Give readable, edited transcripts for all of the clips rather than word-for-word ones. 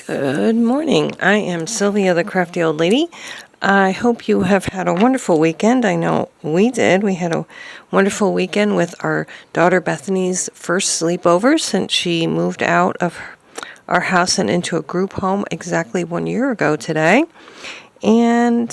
Good morning. I am Sylvia, the crafty old lady. I hope you have had a wonderful weekend. I know we did. We had a wonderful weekend with our daughter Bethany's first sleepover since she moved out of our house and into a group home exactly 1 year ago today. And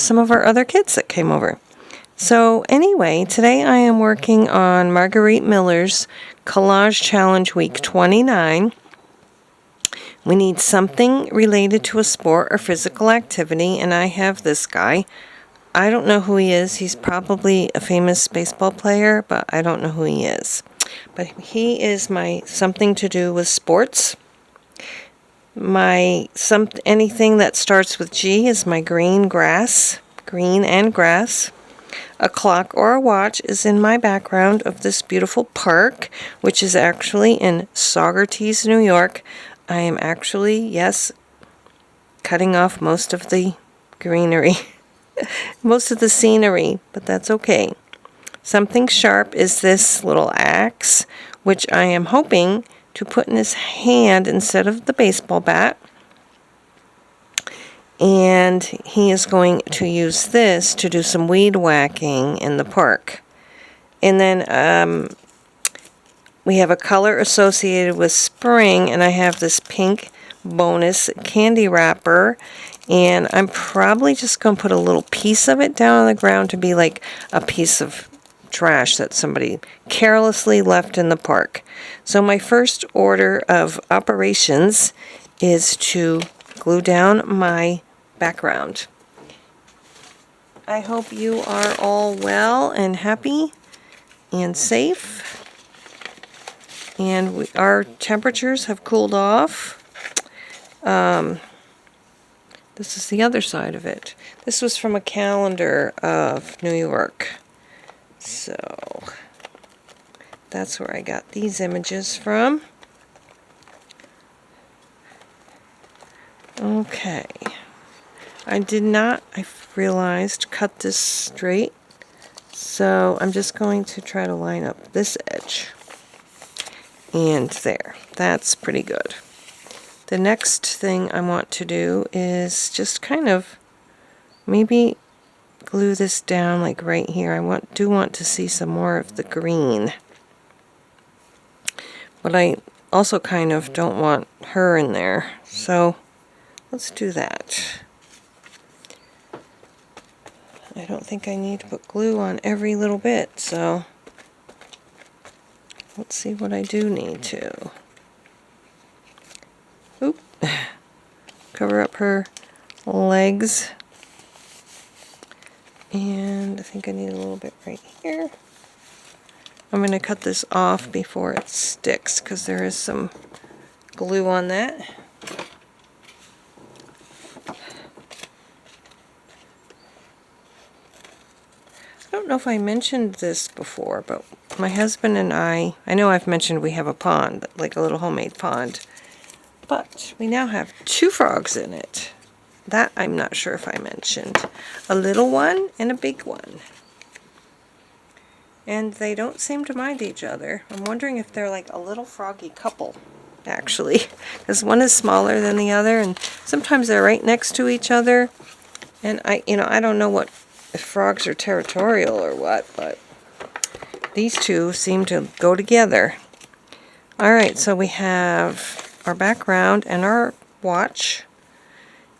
some of our other kids that came over. So anyway, today I am working on Margarete Miller's Collage Challenge Week 29. We need something related to a sport or physical activity, and I have this guy. I don't know who he is. He's probably a famous baseball player, but I don't know who he is. But he is my something to do with sports. Anything that starts with G is my green and grass. A clock or a watch is in my background of this beautiful park, which is actually in Saugerties, New York. I am actually, yes, cutting off most of the greenery, most of the scenery, but that's okay. Something sharp is this little axe, which I am hoping to put in his hand instead of the baseball bat. And he is going to use this to do some weed whacking in the park. And then we have a color associated with spring, and I have this pink bonus candy wrapper, and I'm probably just going to put a little piece of it down on the ground to be like a piece of trash that somebody carelessly left in the park. So my first order of operations is to glue down my background. I hope you are all well and happy and safe. And our temperatures have cooled off. This is the other side of it. This was from a calendar of New York. So that's where I got these images from. Okay. I realized, cut this straight. So I'm just going to try to line up this edge. And there, that's pretty good. The next thing I want to do is just kind of maybe glue this down like right here. I do want to see some more of the green. But I also kind of don't want her in there. So let's do that. I don't think I need to put glue on every little bit, so let's see what I do need to. Oop. Cover up her legs. And I think I need a little bit right here. I'm going to cut this off before it sticks because there is some glue on that. I don't know if I mentioned this before, but my husband and I know I've mentioned we have a pond, like a little homemade pond, but we now have 2 frogs in it. That I'm not sure if I mentioned. A little one and a big one. And they don't seem to mind each other. I'm wondering if they're like a little froggy couple, actually, because one is smaller than the other, and sometimes they're right next to each other. And I don't know if frogs are territorial or what, but these two seem to go together. Alright, so we have our background and our watch.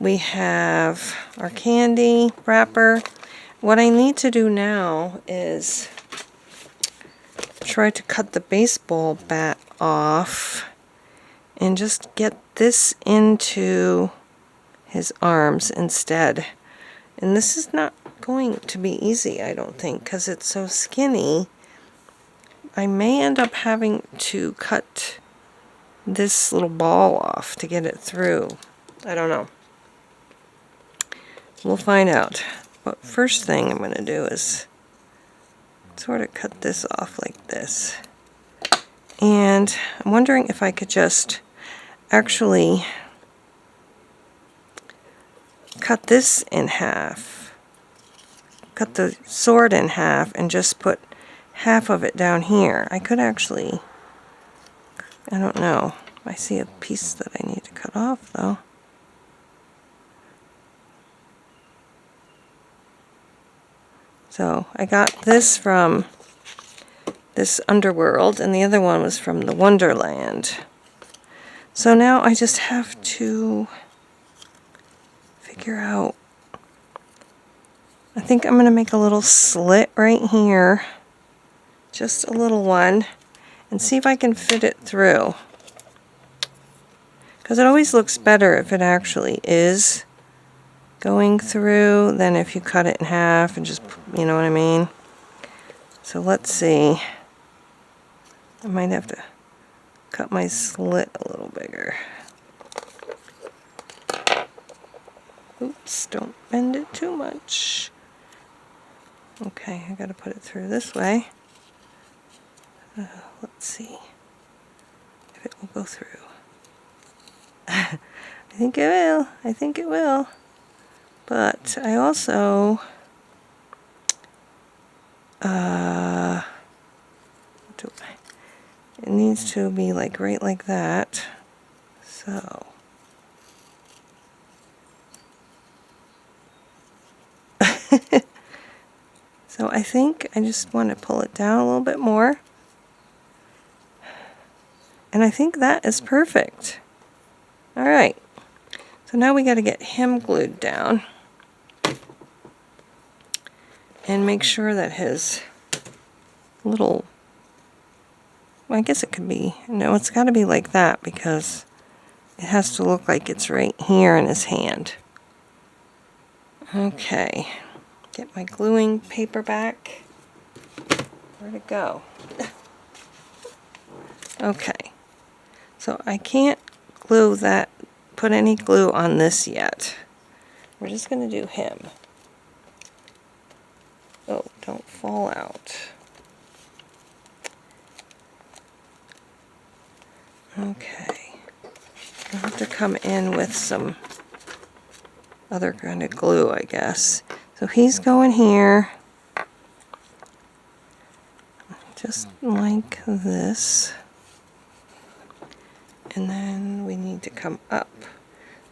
We have our candy wrapper. What I need to do now is try to cut the baseball bat off and just get this into his arms instead. And this is not going to be easy, I don't think, because it's so skinny. I may end up having to cut this little ball off to get it through. I don't know. We'll find out. But first thing I'm going to do is sort of cut this off like this. And I'm wondering if I could just actually cut this in half. Cut the sword in half and just put half of it down here. I could actually, I don't know. I see a piece that I need to cut off though. So I got this from this Underworld, and the other one was from the Wonderland. So now I just have to figure out, I think I'm going to make a little slit right here, just a little one, and see if I can fit it through. Because it always looks better if it actually is going through than if you cut it in half and just, you know what I mean? So let's see. I might have to cut my slit a little bigger. Oops, don't bend it too much. Okay, I gotta put it through this way. Let's see if it will go through. I think it will. I think it will. But I also it needs to be like right like that. So so I think I just want to pull it down a little bit more. And I think that is perfect. Alright. So now we got to get him glued down. And make sure that his little, well, I guess it could be, no, it's got to be like that because it has to look like it's right here in his hand. Okay, get my gluing paper back. Where'd it go? Okay, so I can't glue that, put any glue on this yet. We're just going to do him. Oh, don't fall out. Okay. I'll have to come in with some other kind of glue, I guess. So he's going here. Just like this. And then we need to come up.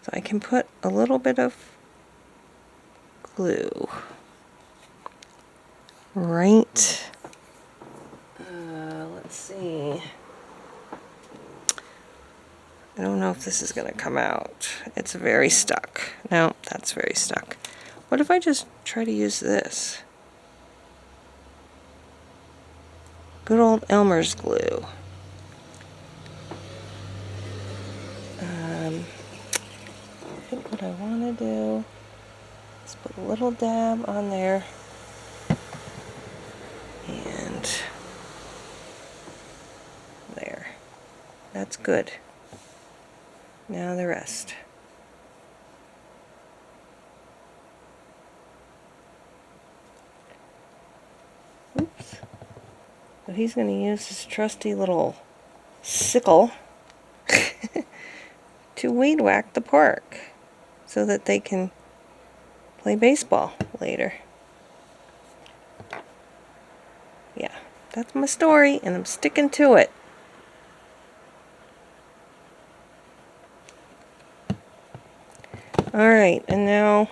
So I can put a little bit of glue right, let's see, I don't know if this is going to come out. It's very stuck. No, that's very stuck. What if I just try to use this? Good old Elmer's glue. I think what I want to do is put a little dab on there. And there. That's good. Now the rest. Oops. So he's going to use his trusty little sickle to weed whack the park so that they can play baseball later. Yeah, that's my story, and I'm sticking to it. Alright, and now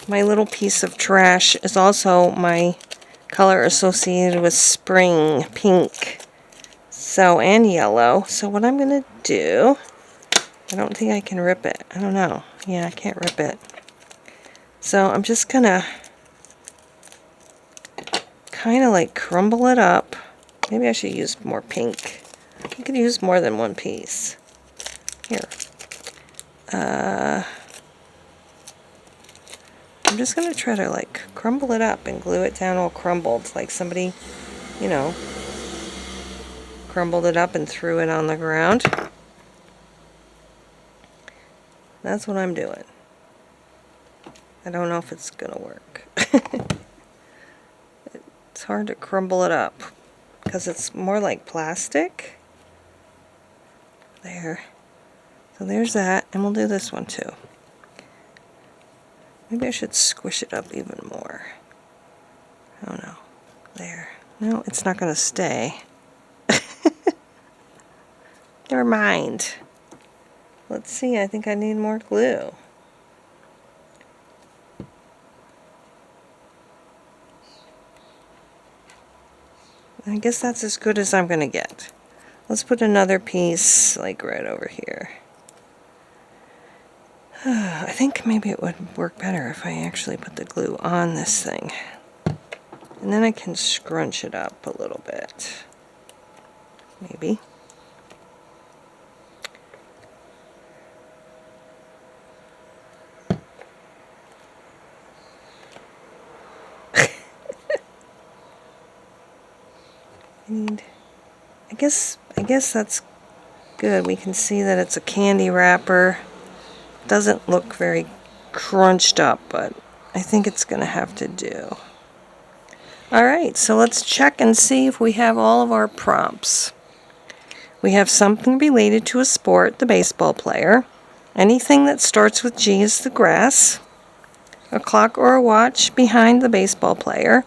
my little piece of trash is also my color associated with spring, pink, so, and yellow. So what I'm going to do, I don't think I can rip it. I don't know. Yeah, I can't rip it. So I'm just going to kind of like crumble it up. Maybe I should use more pink. You could use more than one piece. Here. I'm just going to try to like crumble it up and glue it down all crumbled, like somebody, you know, crumbled it up and threw it on the ground. That's what I'm doing. I don't know if it's going to work. It's hard to crumble it up because it's more like plastic. There. So there's that, and we'll do this one too. Maybe I should squish it up even more. I don't know. There. No, it's not going to stay. Never mind. Let's see, I think I need more glue. I guess that's as good as I'm going to get. Let's put another piece like right over here. I think maybe it would work better if I actually put the glue on this thing. And then I can scrunch it up a little bit. Maybe. I guess that's good. We can see that it's a candy wrapper. Doesn't look very crunched up, but I think it's going to have to do. Alright, so let's check and see if we have all of our prompts. We have something related to a sport, the baseball player. Anything that starts with G is the grass. A clock or a watch behind the baseball player.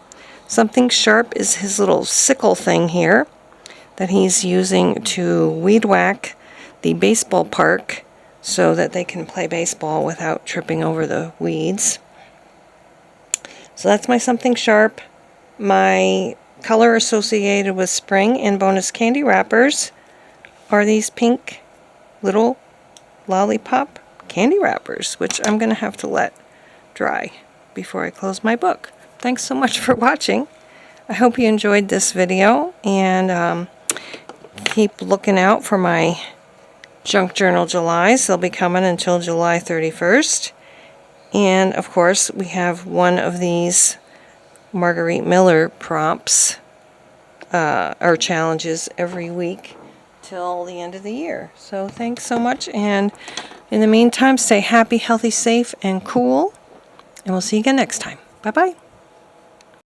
Something sharp is his little sickle thing here that he's using to weed whack the baseball park so that they can play baseball without tripping over the weeds. So that's my something sharp. My color associated with spring and bonus candy wrappers are these pink little lollipop candy wrappers, which I'm going to have to let dry before I close my book. Thanks so much for watching. I hope you enjoyed this video, and keep looking out for my Junk Journal Julys. They'll be coming until July 31st. And of course, we have one of these Margarete Miller prompts or challenges every week till the end of the year. So thanks so much, and in the meantime, stay happy, healthy, safe, and cool. And we'll see you again next time. Bye-bye.